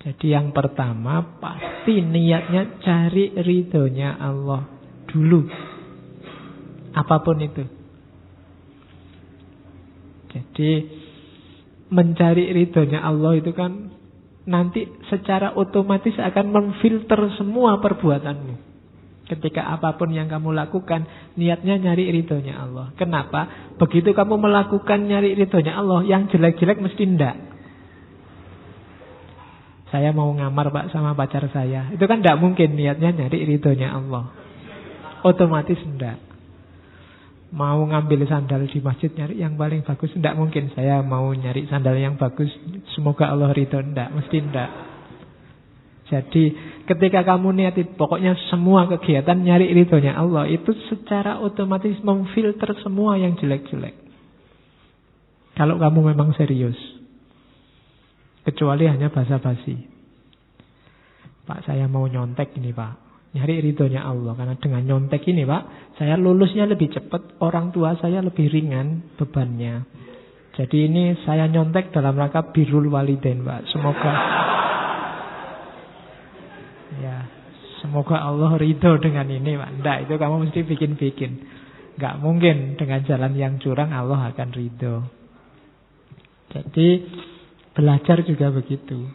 Jadi yang pertama pasti niatnya cari ridhonya Allah dulu. Apapun itu. Jadi mencari ridhonya Allah itu kan nanti secara otomatis akan memfilter semua perbuatanmu. Ketika apapun yang kamu lakukan, niatnya nyari ridhonya Allah. Kenapa? Begitu kamu melakukan nyari ridhonya Allah, yang jelek-jelek mesti ndak. Saya mau ngamar Pak sama pacar saya. Itu kan ndak mungkin niatnya nyari ridhonya Allah. Otomatis ndak. Mau ngambil sandal di masjid nyari yang paling bagus, ndak mungkin. Saya mau nyari sandal yang bagus, semoga Allah ridho, ndak, mesti ndak. Jadi ketika kamu niati pokoknya semua kegiatan nyari ridhonya Allah, itu secara otomatis memfilter semua yang jelek-jelek. Kalau kamu memang serius. Kecuali hanya basa-basi. Pak, saya mau nyontek ini Pak, nyari ridhonya Allah. Karena dengan nyontek ini Pak, saya lulusnya lebih cepat, orang tua saya lebih ringan bebannya. Jadi ini saya nyontek dalam rangka birrul walidain Pak. Semoga Allah ridho dengan ini Pak. Nggak, itu kamu mesti bikin-bikin. Nggak mungkin dengan jalan yang curang Allah akan ridho. Jadi belajar juga begitu.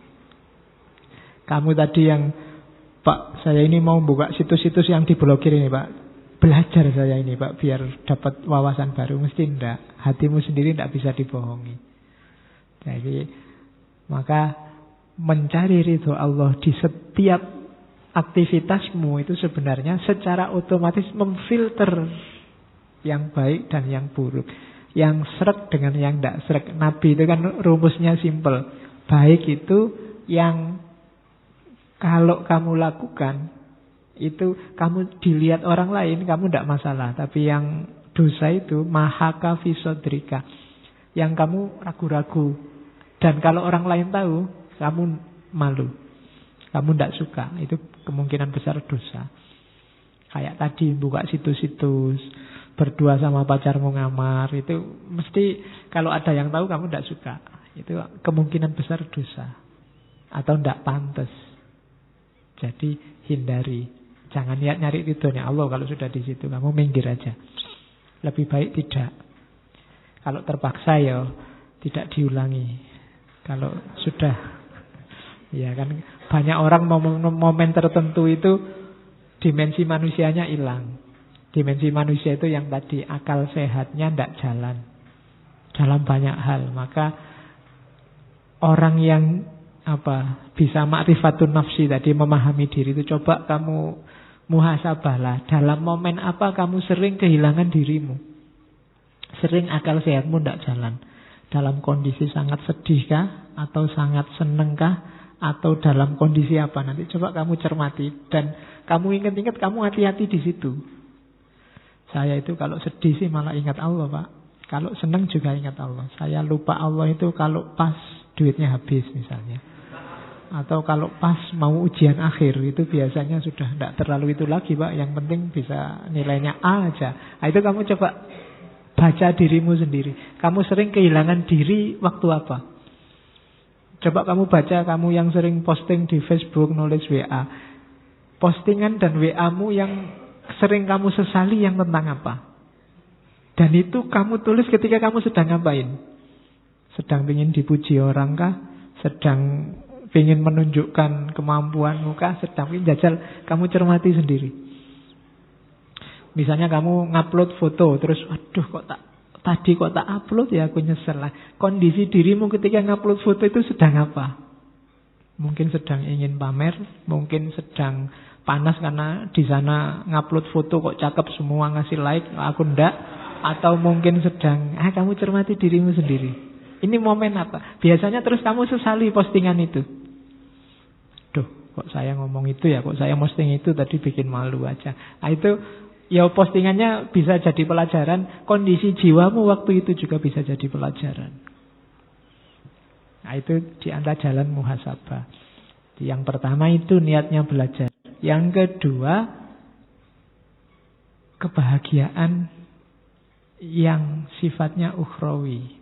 Kamu tadi yang Pak, saya ini mau buka situs-situs yang diblokir ini Pak. Belajar saya ini Pak, biar dapat wawasan baru. Mesti enggak. Hatimu sendiri enggak bisa dibohongi. Jadi maka mencari ridho Allah di setiap aktivitasmu itu sebenarnya secara otomatis memfilter yang baik dan yang buruk, yang sreg dengan yang tidak sreg. Nabi itu kan rumusnya simple. Baik itu yang kalau kamu lakukan itu kamu dilihat orang lain kamu tidak masalah, tapi yang dosa itu mahaka fisodrika, yang kamu ragu-ragu, dan kalau orang lain tahu kamu malu, kamu tidak suka, itu kemungkinan besar dosa. Kayak tadi buka situs-situs, berdua sama pacarmu ngamar, itu mesti kalau ada yang tahu kamu tidak suka, itu kemungkinan besar dosa atau tidak pantas. Jadi hindari, jangan niat nyari ridhonya Allah. Kalau sudah di situ kamu minggir aja, lebih baik tidak. Kalau terpaksa ya tidak diulangi. Kalau sudah, ya kan banyak orang momen tertentu itu dimensi manusianya hilang. Dimensi manusia itu yang tadi akal sehatnya tidak jalan dalam banyak hal. Maka orang yang bisa ma'rifatun nafsi tadi, memahami diri itu, coba kamu muhasabahlah. Dalam momen apa kamu sering kehilangan dirimu, sering akal sehatmu tidak jalan. Dalam kondisi sangat sedih kah, atau sangat seneng kah, atau dalam kondisi apa? Nanti coba kamu cermati dan kamu ingat-ingat, kamu hati-hati di situ. Saya itu kalau sedih sih malah ingat Allah Pak. Kalau seneng juga ingat Allah. Saya lupa Allah itu kalau pas duitnya habis misalnya, atau kalau pas mau ujian akhir, itu biasanya sudah tidak terlalu itu lagi Pak. Yang penting bisa nilainya A aja. Nah, itu kamu coba baca dirimu sendiri. Kamu sering kehilangan diri waktu apa? Coba kamu baca, kamu yang sering posting di Facebook, nulis WA, postingan dan WA-mu yang sering kamu sesali yang tentang apa? Dan itu kamu tulis ketika kamu sedang ngapain? Sedang ingin dipuji orang kah? Sedang ingin menunjukkan kemampuanmu kah? Sedang ingin jajal? Kamu cermati sendiri. Misalnya kamu ngupload foto, terus waduh tadi kok tak upload ya, aku nyesel lah. Kondisi dirimu ketika ngupload foto itu sedang apa? Mungkin sedang ingin pamer, mungkin sedang panas karena di sana ngupload foto kok cakep semua ngasih like, aku ndak. Atau mungkin sedang, kamu cermati dirimu sendiri. Ini momen apa? Biasanya terus kamu sesali postingan itu. Duh, kok saya ngomong itu ya, kok saya posting itu tadi, bikin malu aja. Nah itu, ya postingannya bisa jadi pelajaran. Kondisi jiwamu waktu itu juga bisa jadi pelajaran. Nah itu di antara jalan muhasabah. Yang pertama itu niatnya belajar. Yang kedua, kebahagiaan yang sifatnya ukhrawi.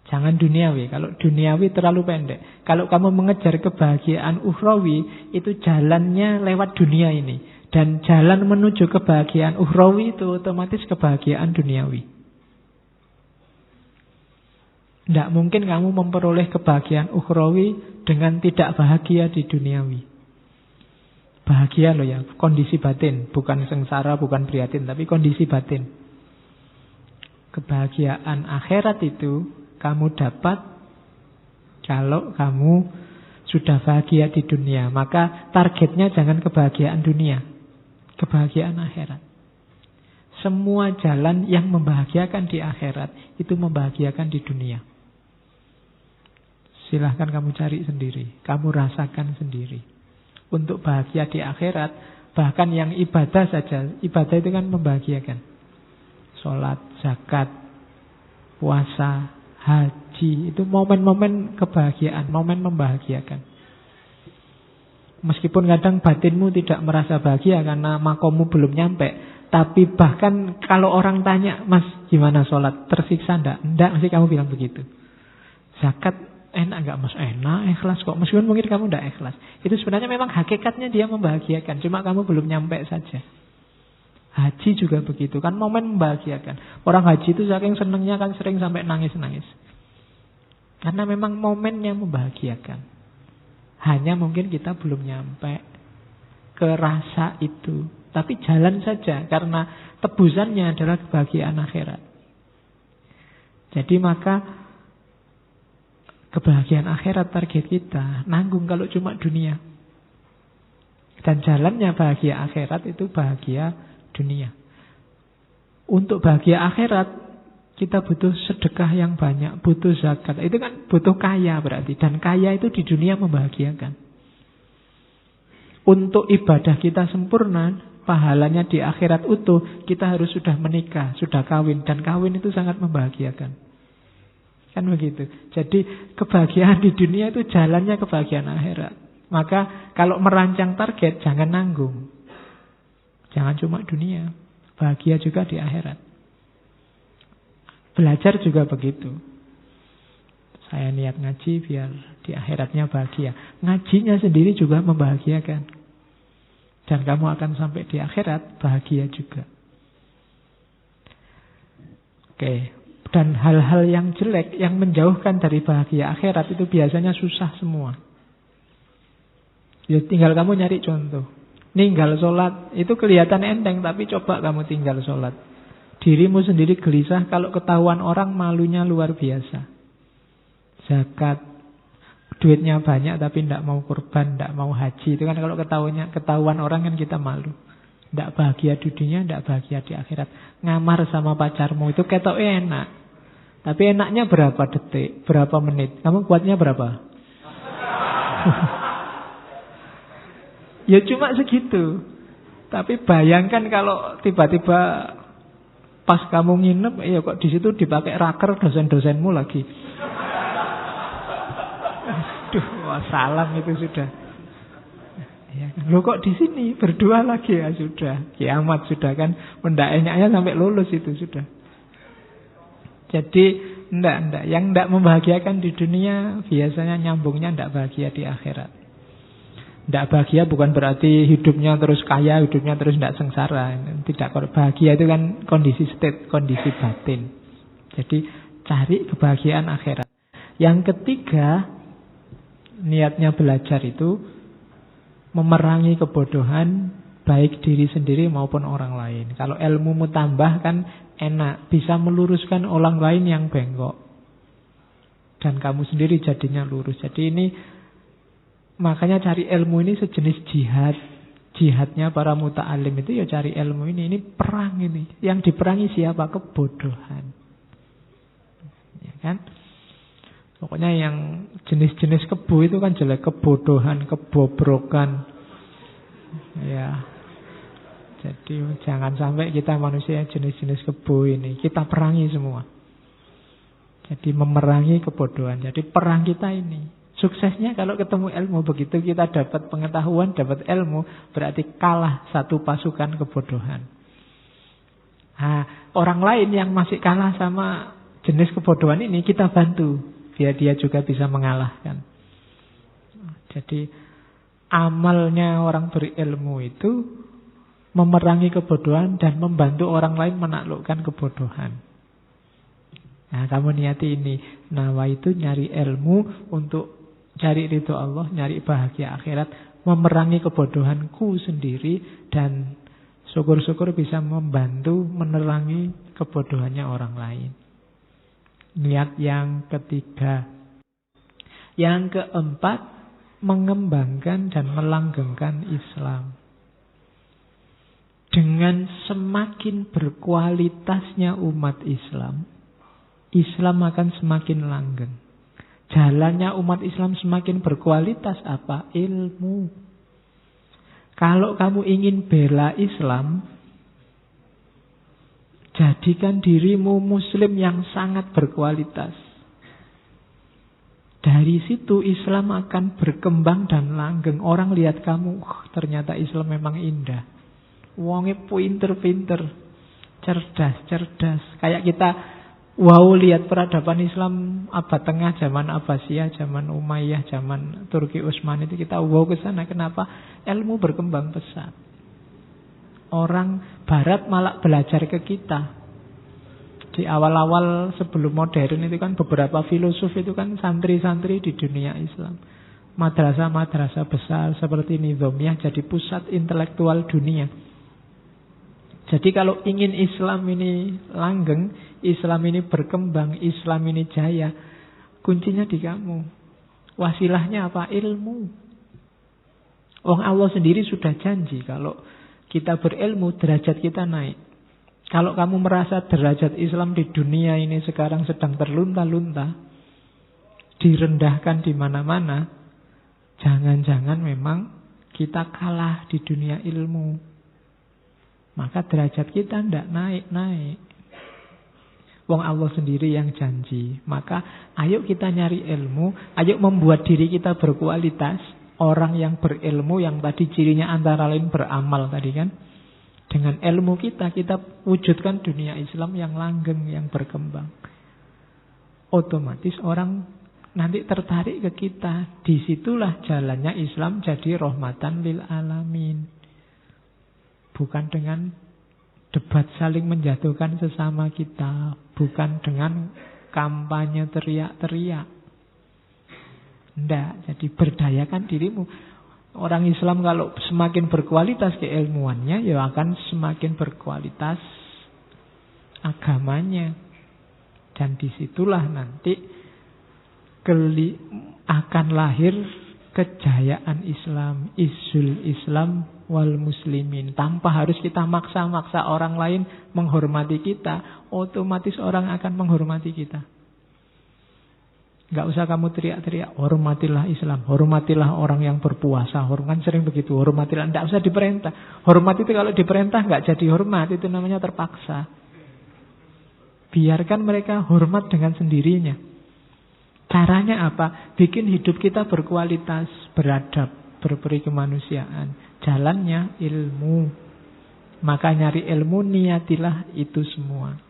Jangan duniawi. Kalau duniawi terlalu pendek. Kalau kamu mengejar kebahagiaan ukhrawi, itu jalannya lewat dunia ini. Dan jalan menuju kebahagiaan ukhrawi itu otomatis kebahagiaan duniawi. Tidak mungkin kamu memperoleh kebahagiaan ukhrawi dengan tidak bahagia di duniawi. Bahagia loh ya, kondisi batin. Bukan sengsara, bukan prihatin, tapi kondisi batin. Kebahagiaan akhirat itu kamu dapat kalau kamu sudah bahagia di dunia. Maka targetnya jangan kebahagiaan dunia, kebahagiaan akhirat. Semua jalan yang membahagiakan di akhirat itu membahagiakan di dunia. Silahkan kamu cari sendiri, kamu rasakan sendiri. Untuk bahagia di akhirat, bahkan yang ibadah saja, ibadah itu kan membahagiakan. Sholat, zakat, puasa, haji, itu momen-momen kebahagiaan, momen membahagiakan. Meskipun kadang batinmu tidak merasa bahagia karena makommu belum nyampe, tapi bahkan kalau orang tanya, Mas gimana sholat, tersiksa enggak? Enggak, mesti kamu bilang begitu. Zakat enak enggak Mas? Enak, ikhlas kok. Meskipun mungkin kamu enggak ikhlas. Itu sebenarnya memang hakikatnya dia membahagiakan, cuma kamu belum nyampe saja. Haji juga begitu, kan momen membahagiakan. Orang haji itu saking senengnya kan sering sampai nangis-nangis. Karena memang momen yang membahagiakan. Hanya mungkin kita belum nyampe ke rasa itu. Tapi jalan saja, karena tebusannya adalah kebahagiaan akhirat. Jadi maka kebahagiaan akhirat target kita, nanggung kalau cuma dunia. Dan jalannya bahagia akhirat itu bahagia dunia. Untuk bahagia akhirat, kita butuh sedekah yang banyak, butuh zakat. Itu kan butuh kaya berarti. Dan kaya itu di dunia membahagiakan. Untuk ibadah kita sempurna, pahalanya di akhirat utuh, kita harus sudah menikah, sudah kawin. Dan kawin itu sangat membahagiakan. Kan begitu. Jadi kebahagiaan di dunia itu jalannya kebahagiaan akhirat. Maka kalau merancang target jangan nanggung. Jangan cuma dunia. Bahagia juga di akhirat. Belajar juga begitu. Saya niat ngaji biar di akhiratnya bahagia. Ngajinya sendiri juga membahagiakan. Dan kamu akan sampai di akhirat bahagia juga. Oke. Dan hal-hal yang jelek, yang menjauhkan dari bahagia akhirat itu biasanya susah semua. Ya tinggal kamu nyari contoh. Ninggal sholat, itu kelihatan enteng, tapi coba kamu tinggal sholat. Dirimu sendiri gelisah, kalau ketahuan orang malunya luar biasa. Zakat, duitnya banyak tapi tidak mau kurban, tidak mau haji. Itu kan kalau ketahuan orang kan kita malu. Tidak bahagia di dunia, tidak bahagia di akhirat. Ngamar sama pacarmu itu ketok enak. Tapi enaknya berapa detik, berapa menit? Kamu kuatnya berapa? Ya cuma segitu. Tapi bayangkan kalau tiba-tiba pas kamu nginep, ya kok di situ dipakai raker dosen-dosenmu lagi. Aduh, salam itu sudah. Ya, lo kok di sini berdua lagi ya sudah. Kiamat sudah kan. Mendaeknya sampai lulus itu sudah. Jadi enggak. Yang enggak membahagiakan di dunia biasanya nyambungnya enggak bahagia di akhirat. Enggak bahagia bukan berarti hidupnya terus kaya, hidupnya terus enggak sengsara. Tidak, bahagia itu kan kondisi state, kondisi batin. Jadi cari kebahagiaan akhirat. Yang ketiga, niatnya belajar itu memerangi kebodohan baik diri sendiri maupun orang lain. Kalau ilmumu tambah kan enak, bisa meluruskan orang lain yang bengkok. Dan kamu sendiri jadinya lurus. Jadi ini, makanya cari ilmu ini sejenis jihad. Jihadnya para muta'alim itu ya cari ilmu ini. Ini perang ini. Yang diperangi siapa? Kebodohan. Ya kan? Pokoknya yang jenis-jenis kebo itu kan jelek. Kebodohan, kebobrokan. Ya. Jadi jangan sampai kita manusia jenis-jenis kebo ini. Kita perangi semua. Jadi memerangi kebodohan. Jadi perang kita ini. Suksesnya kalau ketemu ilmu, begitu kita dapat pengetahuan, dapat ilmu, berarti kalah satu pasukan kebodohan. Nah, orang lain yang masih kalah sama jenis kebodohan ini kita bantu biar dia juga bisa mengalahkan. Jadi amalnya orang berilmu itu memerangi kebodohan dan membantu orang lain menaklukkan kebodohan. Nah, kamu niati ini. Nawa itu nyari ilmu untuk cari ridho Allah, nyari bahagia akhirat, memerangi kebodohanku sendiri, dan syukur-syukur bisa membantu menerangi kebodohannya orang lain. Niat yang ketiga. Yang keempat, mengembangkan dan melanggengkan Islam. Dengan semakin berkualitasnya umat Islam, Islam akan semakin langgeng. Jalannya umat Islam semakin berkualitas apa? Ilmu. Kalau kamu ingin bela Islam, jadikan dirimu muslim yang sangat berkualitas. Dari situ Islam akan berkembang dan langgeng. Orang lihat kamu, ternyata Islam memang indah. Wongnya pinter-pinter, cerdas. Kayak kita, wow, lihat peradaban Islam abad tengah, zaman Abbasiyah, zaman Umayyah, zaman Turki Utsmani itu kita wow ke sana. Kenapa? Ilmu berkembang pesat. Orang Barat malah belajar ke kita. Di awal-awal sebelum modern itu kan beberapa filosof itu kan santri-santri di dunia Islam. Madrasah-madrasah besar seperti Nizamiyah jadi pusat intelektual dunia. Jadi kalau ingin Islam ini langgeng, Islam ini berkembang, Islam ini jaya, kuncinya di kamu. Wasilahnya apa? Ilmu. Wong Allah sendiri sudah janji kalau kita berilmu, derajat kita naik. Kalau kamu merasa derajat Islam di dunia ini sekarang sedang terlunta-lunta, direndahkan di mana-mana, jangan-jangan memang kita kalah di dunia ilmu. Maka derajat kita tidak naik-naik. Wong Allah sendiri yang janji. Maka ayo kita nyari ilmu, ayo membuat diri kita berkualitas. Orang yang berilmu, yang tadi cirinya antara lain beramal tadi kan. Dengan ilmu kita wujudkan dunia Islam yang langgeng, yang berkembang. Otomatis orang nanti tertarik ke kita. Disitulah jalannya Islam jadi rahmatan lil alamin. Bukan dengan debat saling menjatuhkan sesama kita. Bukan dengan kampanye teriak-teriak. Tidak, jadi berdayakan dirimu. Orang Islam kalau semakin berkualitas keilmuannya, ya akan semakin berkualitas agamanya. Dan disitulah nanti akan lahir kejayaan Islam, izzul Islam wal muslimin. Tanpa harus kita maksa-maksa orang lain menghormati kita, otomatis orang akan menghormati kita. Gak usah kamu teriak-teriak, hormatilah Islam, hormatilah orang yang berpuasa. Kan sering begitu, hormatilah. Tidak usah diperintah. Hormat itu kalau diperintah gak jadi hormat, itu namanya terpaksa. Biarkan mereka hormat dengan sendirinya. Caranya apa? Bikin hidup kita berkualitas, beradab, berperi kemanusiaan. Jalannya ilmu. Maka nyari ilmu, niatilah itu semua.